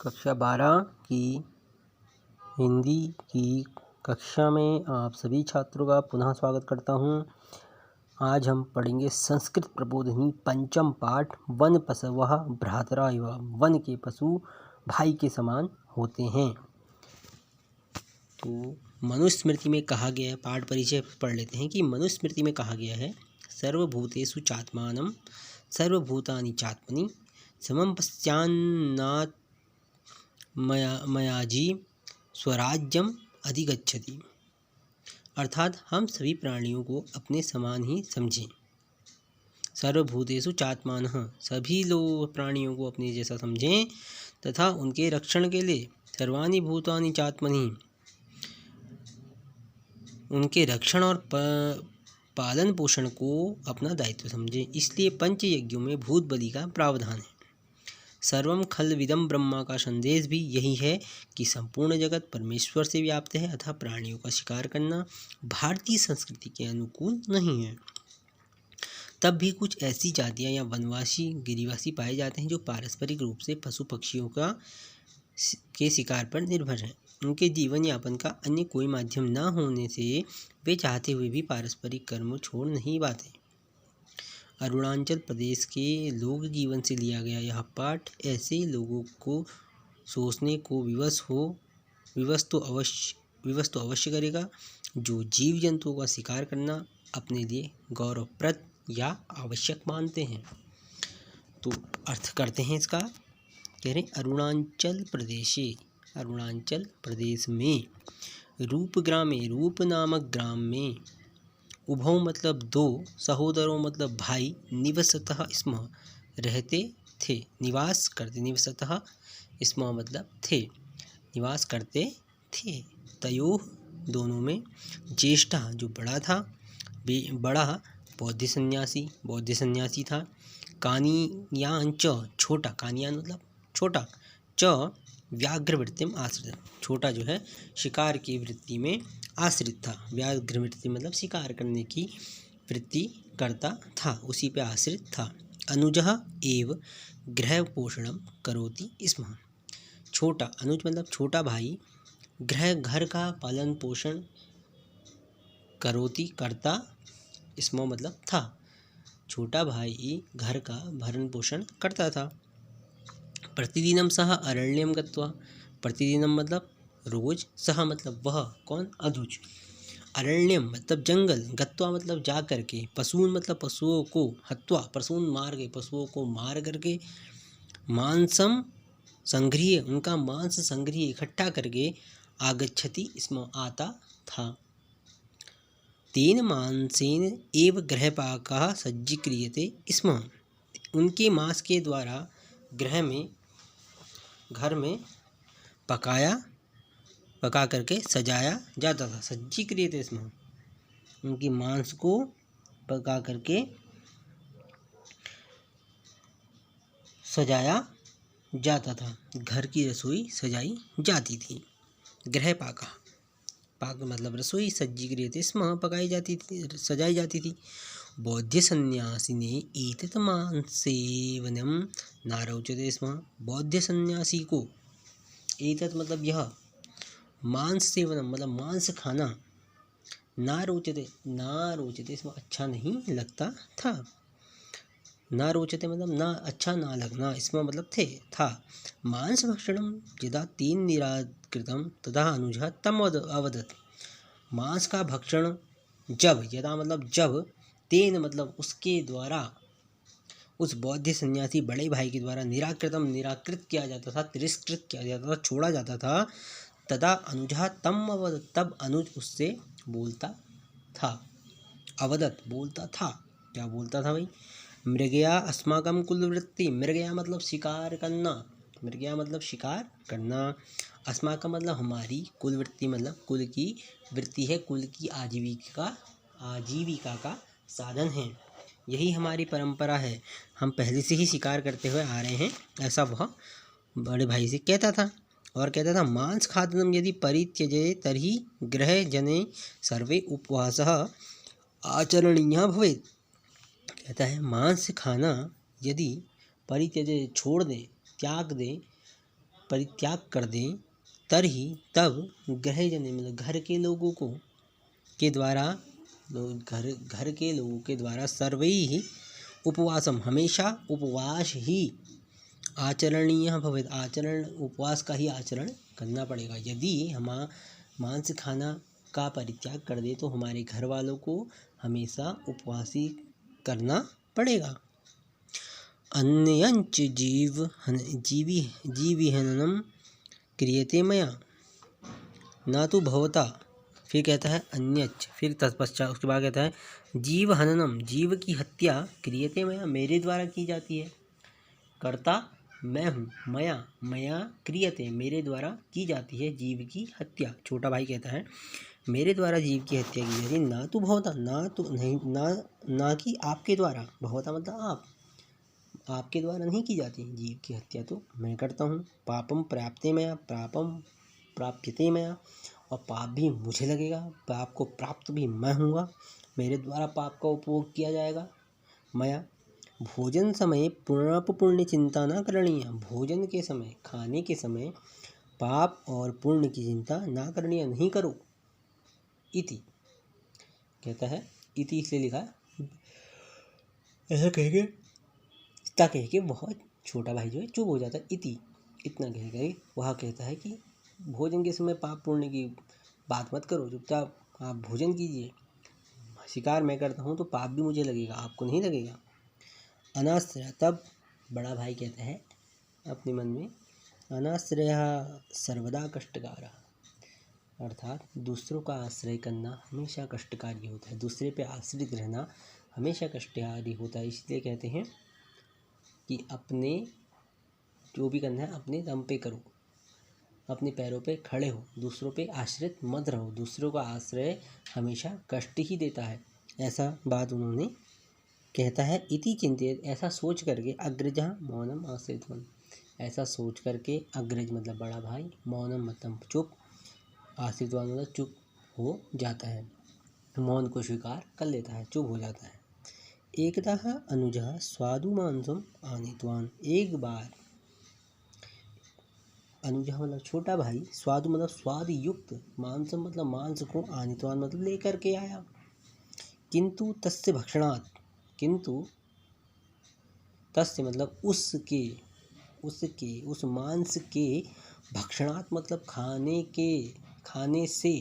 कक्षा 12 की हिंदी की कक्षा में आप सभी छात्रों का पुनः स्वागत करता हूं। आज हम पढ़ेंगे संस्कृत प्रबोधिनी पंचम पाठ वन पशवः भ्रातरा इव। वन के पशु भाई के समान होते हैं। तो मनुस्मृति में कहा गया है, पाठ परिचय पढ़ लेते हैं कि मनुस्मृति में कहा गया है सर्वभूतेषु चात्मानं सर्वभूतानि चात्मनि समं पश्यान्नात् मयाजी स्वराज्यम अधिगच्छति। अर्थात हम सभी प्राणियों को अपने समान ही समझें। सर्वभूतेषु चात्मानः, सभी लोग प्राणियों को अपने जैसा समझें तथा उनके रक्षण के लिए सर्वाणि भूतानि चात्मनि, उनके रक्षण और पालन पोषण को अपना दायित्व समझें। इसलिए पंच यज्ञों में भूत बलि का प्रावधान है। सर्वम खलविदम ब्रह्मा का संदेश भी यही है कि संपूर्ण जगत परमेश्वर से व्याप्त है अतः प्राणियों का शिकार करना भारतीय संस्कृति के अनुकूल नहीं है। तब भी कुछ ऐसी जातियां या वनवासी गिरिवासी पाए जाते हैं जो पारस्परिक रूप से पशु पक्षियों के शिकार पर निर्भर हैं। उनके जीवन यापन का अन्य कोई माध्यम न होने से वे चाहते हुए भी पारस्परिक कर्म छोड़ नहीं पाते। अरुणाचल प्रदेश के लोक जीवन से लिया गया यह पाठ ऐसे लोगों को सोचने को विवश तो अवश्य करेगा जो जीव जंतुओं का शिकार करना अपने लिए गौरवप्रद या आवश्यक मानते हैं। तो अर्थ करते हैं इसका। कह रहे अरुणाचल प्रदेश में रूपग्रामे, रूप नामक ग्राम में उभौ मतलब दो, सहोदरों मतलब भाई, निवसतः स्म रहते थे, निवास करते, निवसतः स्म मतलब थे, निवास करते थे। तयोः दोनों में ज्येष्ठा जो बड़ा था, बड़ा बौद्ध सन्यासी था। कानियांच छोटा, कानियान मतलब छोटा, च व्याघ्रवृत्तिम आश्रित, छोटा जो है शिकार की वृत्ति में आश्रित था। व्याघ्र वृत्ति मतलब शिकार करने की वृत्ति करता था, उसी पे आश्रित था। अनुजः एव गृह पोषणम करोति स्म, छोटा अनुज मतलब छोटा भाई, घर का पालन पोषण करोति करता, स्म मतलब था, छोटा भाई घर का भरण पोषण करता था। प्रतिदिनम सह अरण्यम गत्वा, प्रतिदिनम मतलब रोज, सह मतलब वह, कौन, अनुज, अरण्यम मतलब जंगल, गत्वा मतलब जा करके, पशून मतलब पशुओं को, हत्वा पशून मार के, पशुओं को मार करके, मांसम संग्रह्य उनका मांस संग्रह्य इकट्ठा करके, आगच्छति स्म आता था। तेन मांसेन एव गृहपाकः सज्जीक्रियते स्म, उनके मांस के द्वारा घर में पका करके सजाया जाता था। सज्जीक्रियते स्म, उनकी मांस को पका करके सजाया जाता था, घर की रसोई सजाई जाती थी। गृह पाका, पाक मतलब रसोई, सज्जीक्रियते स्म पकाई जाती थी, सजाई जाती थी। बौद्ध सन्यासिने एतत् मांसेवनम नारोचते स्म, बौद्ध सन्यासी को एतत् मतलब यह, मांस सेवनम मतलब मांस खाना, ना रोचते स्म अच्छा नहीं लगता था। ना रोचते मतलब ना अच्छा ना लगना, स्म मतलब थे, था। मांस भक्षणम यदा तेन निराकृतम तदा अनुजः तम अवदत्, मांस का भक्षण जब, यदा मतलब जब, तेन मतलब उसके द्वारा, उस बौद्ध सन्यासी बड़े भाई के द्वारा निराकृत किया जाता था, तिरस्कृत किया जाता था, छोड़ा जाता था। तदा अनुजः तम अवदत्, तब अनुज उससे बोलता था, अवदत् बोलता था, क्या बोलता था भाई, मृगया अस्माकं कुलवृत्ति, मृगया मतलब शिकार करना, मृगया मतलब शिकार करना, अस्माकं मतलब हमारी, कुलवृत्ति मतलब कुल की वृत्ति है, कुल की आजीविका का साधन है, यही हमारी परंपरा है, हम पहले से ही शिकार करते हुए आ रहे हैं, ऐसा वह बड़े भाई से कहता था। और कहता था मांस खादनम यदि परित्यजे तर्हि गृह जने सर्वे उपवासः आचरणीय भवेत्, कहता है मांस खाना यदि परित्यजे छोड़ दे, त्याग दे, परित्याग कर दें तरही तब गृहजन मतलब घर के लोगों को के द्वारा घर के लोगों के द्वारा सर्वैः उपवासम हमेशा उपवास ही आचरणीय भवेत् आचरण उपवास का ही आचरण करना पड़ेगा। यदि हम मांस खाना का परित्याग कर दे तो हमारे घर वालों को हमेशा उपवासी करना पड़ेगा। अन्यंच जीविहननम क्रियते मया ना तो भवता। फिर कहता है अन्यच, फिर तत्पश्चात उसके बाद कहता है जीव हननम जीव की हत्या क्रियते मया मेरे द्वारा की जाती है। कर्ता मैं हूँ, मया क्रियते मेरे द्वारा की जाती है जीव की हत्या। छोटा भाई कहता है मेरे द्वारा जीव की हत्या की जाती है ना तो भवता ना तो नहीं ना कि आपके द्वारा। भवता मतलब आपके द्वारा नहीं की जाती जीव की हत्या तो मैं करता हूँ। पापम प्राप्ते मया पापम प्राप्यते मया और पाप भी मुझे लगेगा, पाप को प्राप्त भी मैं हूँगा, मेरे द्वारा पाप का उपभोग किया जाएगा। मया भोजन समय पुण्य चिंता न करणीय भोजन के समय खाने के समय पाप और पुण्य की चिंता ना करनी नहीं करो। इति कहता है इति इसलिए लिखा ऐसा कह के बहुत छोटा भाई जो है चुप हो जाता है। इति इतना कह गए वह कहता है कि भोजन के समय पाप पुण्य की बात मत करो, चुपचाप आप भोजन कीजिए। शिकार मैं करता हूँ तो पाप भी मुझे लगेगा, आपको नहीं लगेगा। अनाश्रय तब बड़ा भाई कहता है अपने मन में अनाश्रय सर्वदा कष्टकार अर्थात दूसरों का आश्रय करना हमेशा कष्टकारी होता है, दूसरे पे आश्रित रहना हमेशा कष्टकारी होता है। इसलिए कहते हैं कि अपने जो भी करना है अपने दम पे करो, अपने पैरों पे खड़े हो, दूसरों पे आश्रित मत रहो। दूसरों का आश्रय हमेशा कष्ट ही देता है, ऐसा बात उन्होंने कहता है। इति चिंतित ऐसा सोच करके अग्रजः मौनम आश्रितवान ऐसा सोच करके अग्रज मतलब बड़ा भाई मौनम मतलब चुप आश्रितवान मतलब चुप हो जाता है, मौन को स्वीकार कर लेता है, चुप हो जाता है। एकदा अनुजः स्वादु मांसम आनीतवान एक बार अनुजः मतलब छोटा भाई स्वादु मतलब स्वाद युक्त मांसम मतलब मांस को आनीतवान मतलब लेकर के आया। किंतु तस्य भक्षणात् किंतु तस्य मतलब उसके उस मांस के भक्षणात् मतलब खाने से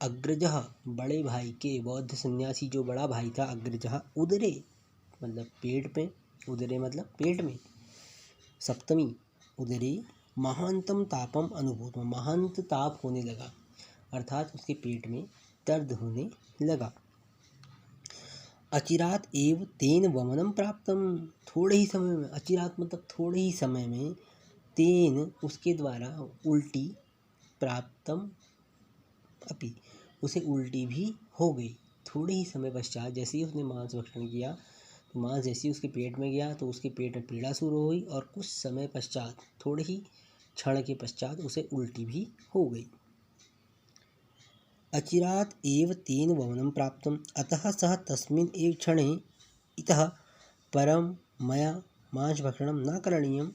अग्रजः बड़े भाई के बौद्ध सन्यासी जो बड़ा भाई था अग्रजः उदरे मतलब पेट में उदरे मतलब पेट में सप्तमी उदरे महानतम तापम अनुभूत महानत ताप होने लगा अर्थात उसके पेट में दर्द होने लगा। अचिरात एव तेन वमनम प्राप्तम थोड़े ही समय में अचिरात मतलब थोड़े ही समय में तेन उसके द्वारा उल्टी प्राप्तम अपि उसे उल्टी भी हो गई। थोड़े ही समय पश्चात जैसे ही उसने मांस भक्षण किया तो मांस जैसे ही उसके पेट में गया तो उसके पेट में पीड़ा शुरू हुई और कुछ समय पश्चात थोड़े ही क्षण के पश्चात उसे उल्टी भी हो गई। अचिरात एव तेन वमनं प्राप्तम अतः सः तस्मिन् एव क्षणे इतः परं मया मांस भक्षणं न करणीयम्।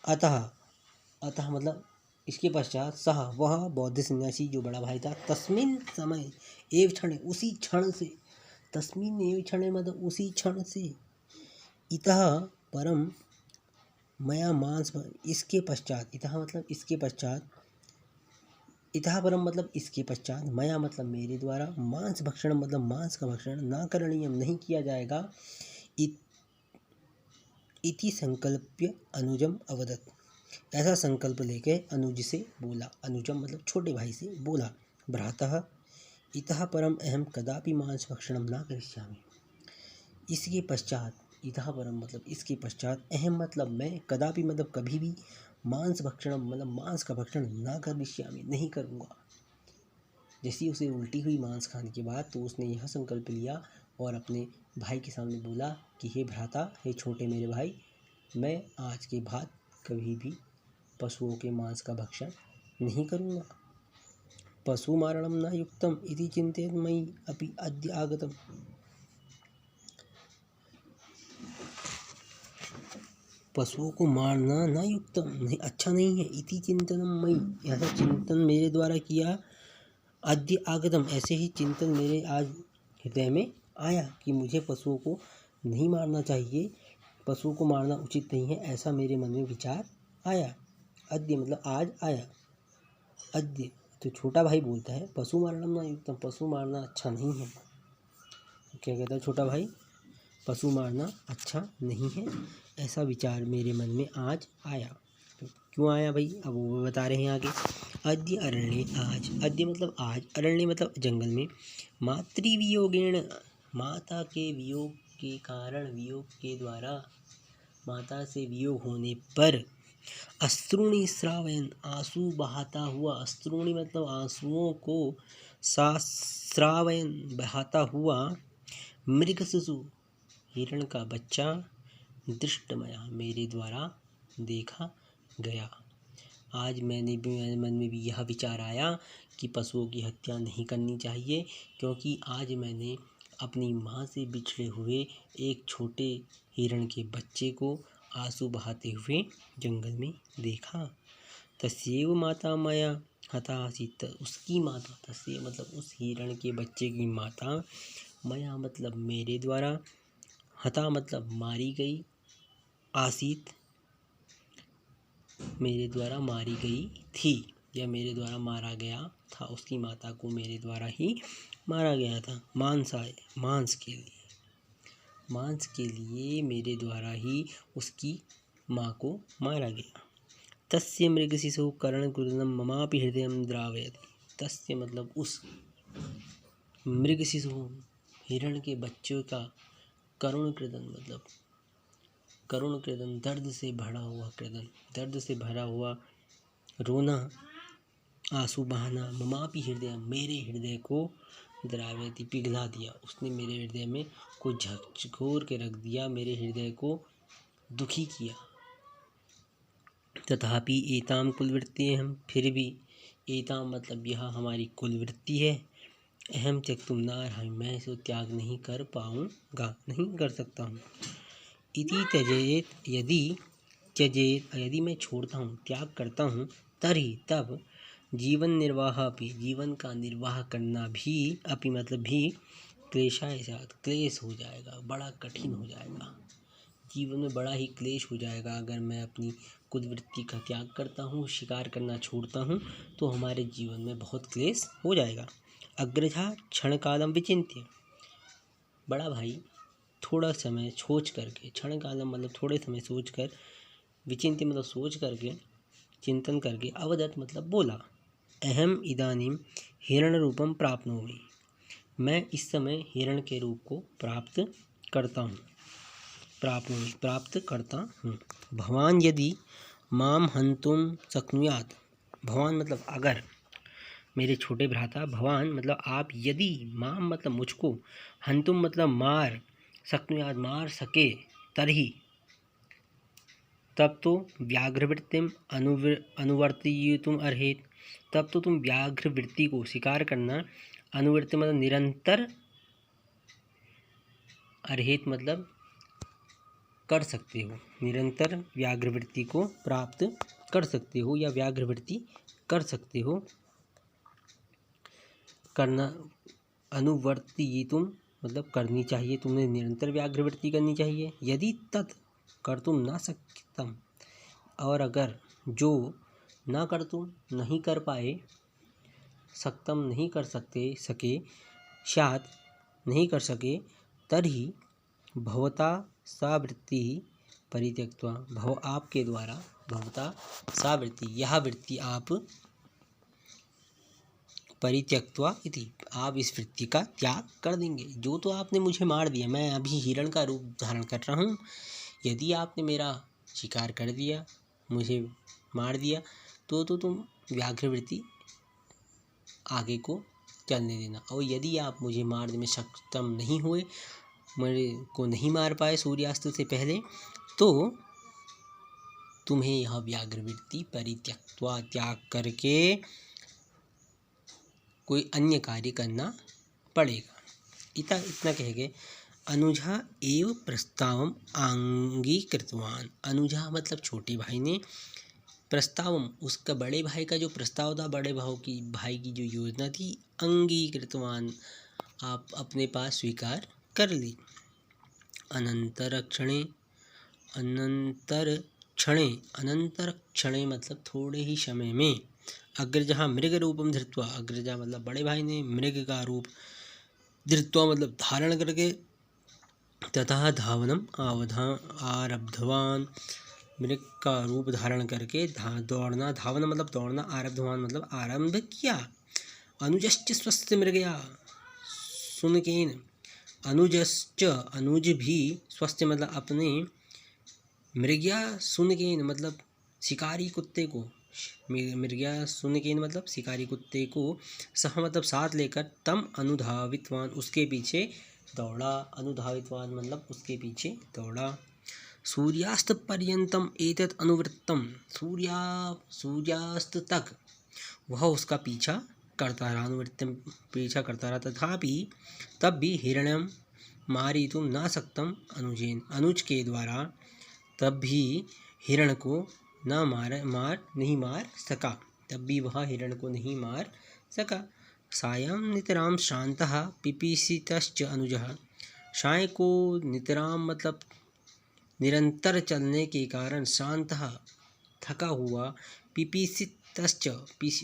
अतः मतलब इसके पश्चात सह वह बौद्ध सन्यासी जो बड़ा भाई था तस्मिन समय एव क्षण उसी क्षण से तस्मिन एव क्षण मतलब उसी क्षण से इतः परम मया मांस इसके पश्चात इतः मतलब इसके पश्चात इतः परम मतलब इसके पश्चात मया मतलब मेरे द्वारा मांस भक्षण मतलब मांस का भक्षण न करणीयम नहीं किया जाएगा। इति संकल्प्य अनुजम अवदत् ऐसा संकल्प लेके अनुज से बोला अनुजम मतलब छोटे भाई से बोला भ्रातः इतः परम अहम कदापि मांस भक्षणम न करिष्यामि। इसके पश्चात इतः परम मतलब इसके पश्चात अहम मतलब मैं कदापि मतलब कभी भी मांस भक्षणम मतलब मांस का भक्षण न करिष्यामि नहीं करूँगा। जैसे उसे उल्टी हुई मांस खाने के बाद तो उसने यह संकल्प लिया और अपने भाई के सामने बोला कि हे भ्राता हे छोटे मेरे भाई मैं आज के बाद कभी भी पशुओं के मांस का भक्षण नहीं करूँगा। पशु मारणम न युक्तम इति चिंतित मयि अपि अद्य आगतम पशुओं को मारना न युक्तम, नहीं अच्छा नहीं है। इति चिंतनम मयि, ऐसा चिंतन मेरे द्वारा किया। अद्य आगतम, ऐसे ही चिंतन मेरे आज हृदय में आया कि मुझे पशुओं को नहीं मारना चाहिए, पशुओं को मारना उचित नहीं है, ऐसा मेरे मन में विचार आया। अद्य मतलब आज आया। अद्य तो छोटा भाई बोलता है पशु मारणम न युक्तम, पशु मारना अच्छा नहीं है। क्या कहता है छोटा भाई? पशु मारना अच्छा नहीं है, ऐसा विचार मेरे मन में आज आया। तो क्यों आया भाई, अब वो बता रहे हैं आगे। अद्य अरण्ये, आज, अद्य मतलब आज, अरण्य मतलब जंगल में, मातृवियोगेण, माता के वियोग के कारण, वियोग के द्वारा, माता से वियोग होने पर, अश्रूणि श्रावयन्, आंसू बहाता हुआ, अश्रूणि मतलब आंसुओं को, श्रावयन् बहाता हुआ, मृग शिशु हिरण का बच्चा, दृष्टमया मेरे द्वारा देखा गया। आज मेरे मन में भी यह विचार आया कि पशुओं की हत्या नहीं करनी चाहिए, क्योंकि आज मैंने अपनी माँ से बिछड़े हुए एक छोटे हिरण के बच्चे को आंसू बहाते हुए जंगल में देखा। तस्यैव माता मया हता आसीत्, उसकी माता, तस्यैव मतलब उस हिरण के बच्चे की माता, मया मतलब मेरे द्वारा, हता मतलब मारी गई, आसीत मेरे द्वारा मारी गई थी, या मेरे द्वारा मारा गया था। उसकी माता को मेरे द्वारा ही मारा गया था। मांसाय, मांस के लिए, मांस के लिए मेरे द्वारा ही उसकी माँ को मारा गया। तस्य मृगशिशु कर्णकुरनम ममापि हृदय द्रावयति, तस्य मतलब उस मृगशिशु हिरण के बच्चों का, करुण क्रदन मतलब करुण क्रदन, दर्द से भरा हुआ क्रदन, दर्द से भरा हुआ रोना, आंसू बहाना, ममापि हृदय मेरे हृदय को, द्रावयति पिघला दिया, उसने मेरे हृदय में को झकझोर के रख दिया, मेरे हृदय को दुखी किया। तथापि एताम कुलवृत्ति, हम फिर भी, एताम मतलब यह हमारी कुलवृत्ति है, अहम त्यक्तुम नार्हमि, मैं इसे त्याग नहीं कर पाऊँगा, नहीं कर सकता हूँ। इति त्यजेत, यदि, त्यजेत यदि मैं छोड़ता हूँ, त्याग करता हूँ, तर्हि तब, जीवन निर्वाह अपि, जीवन का निर्वाह करना भी, अपि मतलब भी, क्लेशाय स्यात्, क्लेश हो जाएगा, बड़ा कठिन हो जाएगा, जीवन में बड़ा ही क्लेश हो जाएगा अगर मैं अपनी कुलवृत्ति का त्याग करता हूँ, शिकार करना छोड़ता हूँ, तो हमारे जीवन में बहुत क्लेश हो जाएगा। अग्रजा क्षण कालम विचिन्त्य, बड़ा भाई थोड़ा समय सोच करके, क्षण कालम मतलब थोड़े समय सोच कर, विचिन्त्य मतलब सोच करके, चिंतन करके, अवदत् मतलब बोला, अहम इदानीम हिरण रूपम प्राप्नोमि, मैं इस समय हिरण के रूप को प्राप्त करता हूँ, प्राप्त करता हूँ। भवान यदि माम हंतुम शक्नुयात्, भवान मतलब अगर, मेरे छोटे भ्राता, भवान मतलब आप, यदि, माम मतलब मुझको, हंतुम मतलब मार, शक्नुयात् मार सके, तरही तब तो, व्याघ्रवृत्तिम अनुवर्तयितुम अर्हेत, तब तो तुम व्याघ्रवृत्ति को, शिकार करना, अनुवृत्ति मतलब निरंतर, अर्हेत मतलब कर सकते हो, निरंतर व्याघ्रवृत्ति को प्राप्त कर सकते हो, या व्याघ्रवृत्ति कर सकते हो, करना, अनुवर्तयितुम मतलब करनी चाहिए, तुम्हें निरंतर व्याघ्रवृत्ति करनी चाहिए। यदि तत् कर्तुम न शक्तम, और अगर जो न कर्तुम नहीं कर पाए, सक्तम नहीं कर सके, स्यात् नहीं कर सके, तर्हि भवता सा वृत्ति परित्यक्त्वा, भव आपके द्वारा, भवता सा वृत्ति यह वृत्ति आप, परित्यक्त्वा इति आप इस वृत्ति का त्याग कर देंगे। जो तो आपने मुझे मार दिया, मैं अभी हिरण का रूप धारण कर रहा हूँ, यदि आपने मेरा शिकार कर दिया, मुझे मार दिया, तो तुम व्याघ्रवृत्ति आगे को चलने देना, और यदि आप मुझे मारने में सक्षम नहीं हुए, मेरे को नहीं मार पाए सूर्यास्त से पहले, तो तुम्हें यह व्याघ्रवृत्ति परित्यक्त्वा त्याग करके कोई अन्य कार्य करना पड़ेगा। इतना कह के अनुजा एव प्रस्तावम अंगीकृतवान। अनुजा मतलब छोटे भाई ने प्रस्तावम उसका बड़े भाई का जो प्रस्ताव था, बड़े भाई की जो योजना थी, अंगीकृतवान आप अपने पास स्वीकार कर ली। अनंतर क्षणे मतलब थोड़े ही समय में, अग्रजा मृग रूपम धृत्वा, अग्रजा मतलब बड़े भाई ने मृग का रूप धृत्वा मतलब धारण करके, तथा धावनम आरब्धवान, मृग का रूप धारण करके दौड़ना, धावन मतलब दौड़ना, आरब्धवान मतलब आरंभ किया। अनुजश्च स्वस्य मृगया सुनकेन, अनुजश्च अनुज भी, स्वस्य मतलब अपने, मृगया सुनकेन मतलब शिकारी कुत्ते को, मृगया सुनकेन मतलब शिकारी कुत्ते को, सह मतलब साथ लेकर, तम अनुधावितवान उसके पीछे दौड़ा, अनुधावितवान मतलब उसके पीछे दौड़ा। सूर्यास्त पर्यंतम एतत् अनुवृत्तम, सूर्यास्त तक वह उसका पीछा करता रहा, अनुवृत्तम पीछा करता रहा, तथापि तब भी हिरण्यम मारितुम न सक्तम अनुजेन, अनुज के द्वारा तब भी हिरण को नहीं मार सका, तब भी वह हिरण को नहीं मार सका। सायं नितराम श्रान्तः पिपीसितश्च अनुजः, साय को नितराम मतलब निरंतर चलने के कारण, श्रान्तः थका हुआ, पिपीसितश्च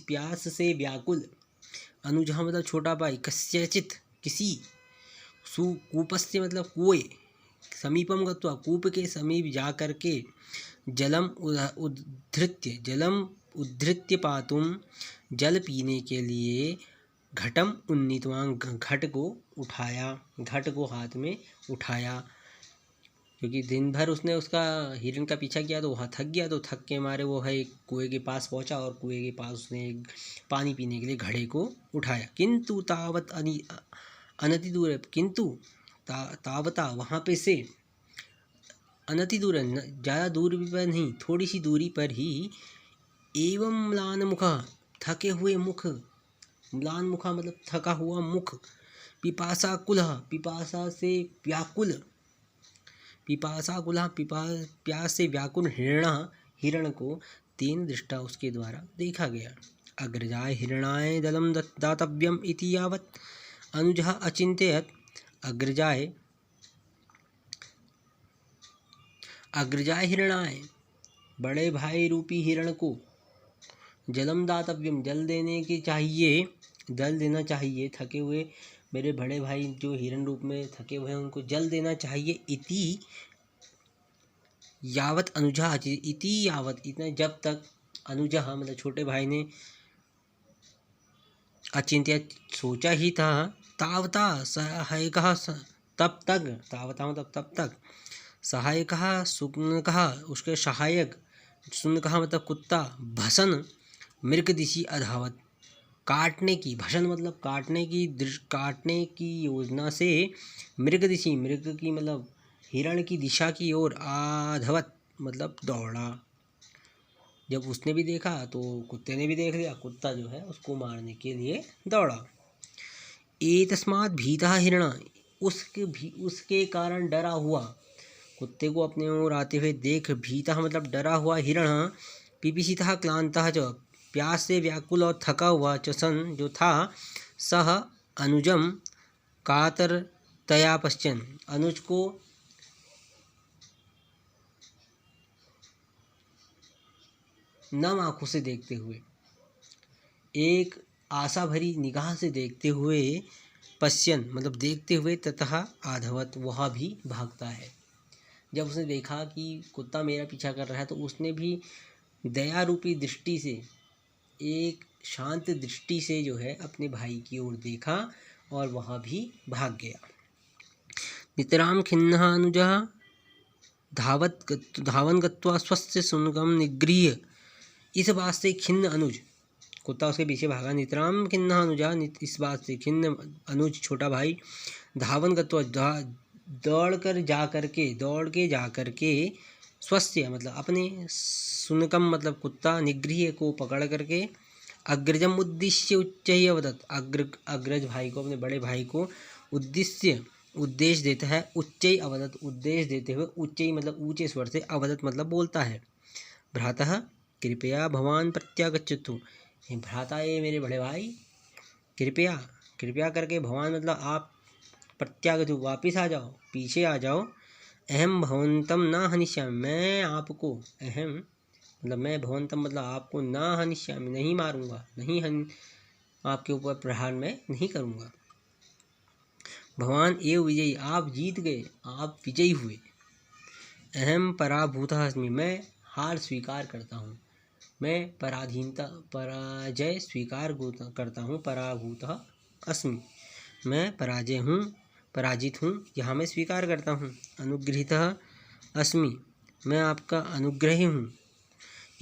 प्यास से व्याकुल, अनुजः मतलब छोटा भाई, कस्यचित किसी, कूपस्य मतलब कुएं, समीपम गत्वा कूप के समीप जा कर के, जलम उद्धृत्य पातुम जल पीने के लिए, घटम उन्नीतवान घट को हाथ में उठाया, क्योंकि दिन भर उसने उसका हिरण का पीछा किया तो वहाँ थक गया, तो थक के मारे वो है एक कुएं के पास पहुँचा और कुएं के पास उसने पानी पीने के लिए घड़े को उठाया। किंतु तावत अनति दूर, किंतु तावता वहाँ पे से, अनति दूर ज़्यादा दूर पर नहीं, थोड़ी सी दूरी पर ही, एवं म्लान मुखा थके हुए मुख, म्लान मुखा मतलब थका हुआ मुख, पिपासा कुलह पिपासा से व्याकुल, प्यास से व्याकुल हिरण को तेन दृष्टा उसके द्वारा देखा गया। अग्रजाय हिरणाय दलम दातव्यम इति यावत् अनुजः अचिंत्यत, अग्रजाय हिरणाय बड़े भाई रूपी हिरण को, जलम दातव्यम जल देना चाहिए, थके हुए मेरे बड़े भाई जो हिरण रूप में थके हुए हैं उनको जल देना चाहिए। इति यावत अनुजा, इति यावत इतना जब तक, अनुजा मतलब छोटे भाई ने, अचिंत्य सोचा ही था, तावता सहायकः तब तक, तावता मतलब तब तक, सहायकः शुनकः उसके सहायक, शुनकः मतलब कुत्ता, भसन मृगदिशि अधावत काटने की, भसन मतलब काटने की योजना से, मृगदिशि मृग की मतलब हिरण की दिशा की ओर, आधवत मतलब दौड़ा। जब उसने भी देखा तो कुत्ते ने भी देख लिया, कुत्ता जो है उसको मारने के लिए दौड़ा। एतस्मात् भीतः हिरण, उसके कारण डरा हुआ, कुत्ते को अपने ओर आते हुए देख भीतः मतलब डरा हुआ हिरण, पिपीसितः क्लान्तः च प्यास से व्याकुल और थका हुआ, च सन जो था, सह अनुजम कातरतया पश्यन् अनुज को नम आँखों से देखते हुए, एक आशा भरी निगाह से देखते हुए, पश्यन मतलब देखते हुए, तथा आधवत वह भी भागता है। जब उसने देखा कि कुत्ता मेरा पीछा कर रहा है तो उसने भी दया रूपी दृष्टि से, एक शांत दृष्टि से जो है अपने भाई की ओर देखा और वह भी भाग गया। नितराम खिन्नः अनुजः धावन गत्वा स्वस्य शुनकं निगृह्य, इस बात से खिन्न अनुज, कुत्ता उसके पीछे भागा, नितराम खिन्नः अनुजः इस बात से खिन्न अनुज छोटा भाई, धावन गत्वा दौड़ के जा करके, स्वस्य मतलब अपने, शुनकम मतलब कुत्ता, निगृह्य को पकड़ करके, अग्रजम उद्देश्य उच्चैः अवदत्, अग्रज भाई को, अपने बड़े भाई को उद्देश्य उद्देश्य देता है उच्चई अवदत, उद्देश्य देते हुए उच्चई मतलब ऊंचे स्वर से, अवदत मतलब बोलता है। भ्रातः कृपया भवान प्रत्यागच्छतु, हे भ्राता ये मेरे बड़े भाई, कृपया कृपया करके, भवान मतलब आप, प्रत्यागतु वापिस आ जाओ, पीछे आ जाओ। अहम भवंतम न हनिष्यामि, मैं आपको, अहम मतलब मैं, भवंतम मतलब आपको, न हनिष्यामि नहीं मारूंगा, नहीं आपके ऊपर प्रहार में नहीं करूंगा। भगवान एव विजयी, आप जीत गए, आप विजयी हुए। अहम पराभूतः अस्मि, मैं हार स्वीकार करता हूँ, मैं पराजय स्वीकार करता हूँ। पराभूतः अस्मि, मैं पराजित हूँ, यहाँ मैं स्वीकार करता हूँ। अनुगृहीतः अस्मि, मैं आपका अनुग्रही हूँ।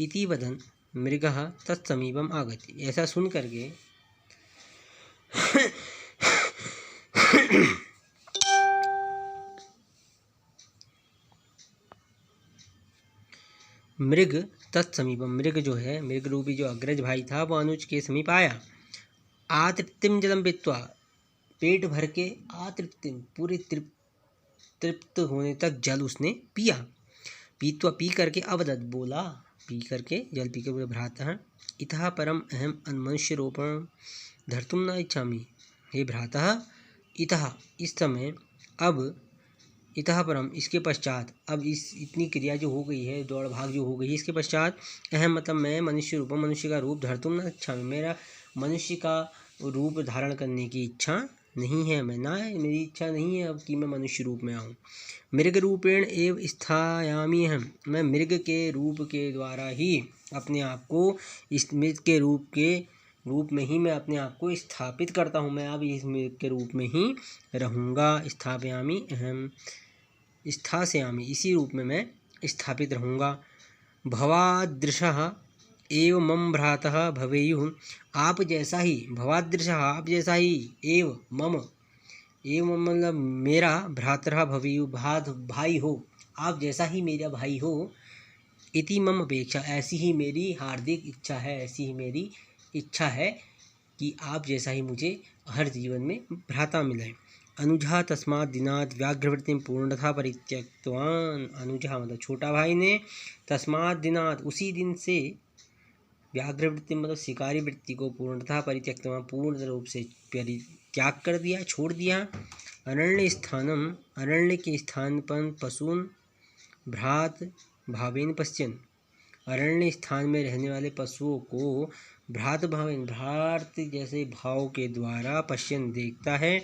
इति वदन् मृगः तत्समीपम् आगत्य, ऐसा सुन करके मृग तत्समीपम, मृग जो है, मृग रूपी जो अग्रज भाई था वो अनुज के समीप आया। आतृप्तिम जलम पीत्वा, पेट भर के, आतृप्तिम पूरे तृप्त होने तक जल उसने पिया। पीत्वा पी करके, अवदत बोला, पी करके जल पी कर बोले, भ्रातः इतः परम अहम अन्मनुष्य रूपम धर्तुम न इच्छामि, हे भ्रातः इतः इस समय, अब इतः परम इसके पश्चात, अब इस इतनी क्रिया जो हो गई है, दौड़ भाग जो हो गई है, इसके पश्चात अहम मतलब मैं, मनुष्य रूपम मनुष्य का रूप, धर्तुम न इच्छामि मेरा मनुष्य का रूप धारण करने की इच्छा नहीं है, मैं ना, मेरी इच्छा नहीं है अब कि मैं मनुष्य रूप में आऊँ। मृग रूपेण एव स्थायामि अहम, मैं मृग के रूप के द्वारा ही अपने आप को, इस मृग के रूप में ही मैं अपने आप को स्थापित करता हूँ, मैं अब इस मृग के रूप में ही रहूँगा। स्थापयामि अहम, स्थास्यामि इसी रूप में मैं स्थापित रहूँगा। भवादृशः एव मम भ्रातः भवेयुः, आप जैसा ही, भवादृशः आप जैसा ही, एव मम, एव मम मतलब मेरा, भ्रातरः भवेयुः भाई हो, आप जैसा ही मेरा भाई हो। इति मम अपेक्षा, ऐसी ही मेरी हार्दिक इच्छा है, ऐसी ही मेरी इच्छा है कि आप जैसा ही मुझे हर जीवन में भ्राता मिले। अनुजा तस्मात् दिनात् व्याघ्रवृत्तिं पूर्णतः परित्यक्तवान, अनुजा मतलब छोटा भाई ने, तस्मात् दिनात् उसी दिन से, व्याघ्रवृत्ति मतलब शिकारी वृत्ति को पूर्णतः परित्यक्तवान पूर्ण रूप से परित्याग कर दिया, छोड़ दिया। अरण्य स्थानम, अरण्य के स्थान पर पशून भ्रात भावेन पश्यन्, अरण्य स्थान में रहने वाले पशुओं को भ्रात भावेन, भ्रात जैसे भाव के द्वारा, पश्यन् देखता है।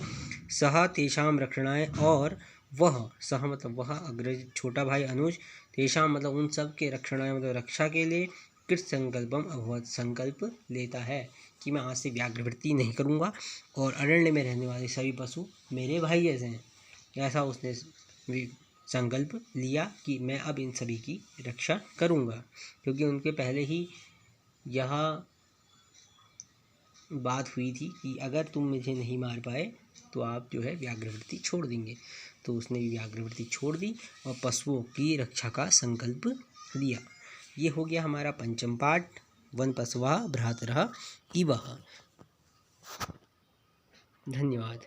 सह तेषाम रक्षणाय, और वह, सह मतलब वह, अग्रज छोटा भाई अनुज, तेषाम मतलब उन सब के, रक्षणाय मतलब रक्षा के लिए, कृत संकल्पम अभवत संकल्प लेता है कि मैं आज से व्याघ्रवृत्ति नहीं करूँगा और अरण्य में रहने वाले सभी पशु मेरे भाई जैसे हैं, ऐसा उसने संकल्प लिया कि मैं अब इन सभी की रक्षा करूँगा। क्योंकि उनके पहले ही यह बात हुई थी कि अगर तुम मुझे नहीं मार पाए तो आप जो है व्याघ्रवृत्ति छोड़ देंगे, तो उसने भी व्याघ्रवृत्ति छोड़ दी और पशुओं की रक्षा का संकल्प लिया। ये हो गया हमारा पंचम पाठ, वन पशवः भ्रातरः इवः। धन्यवाद।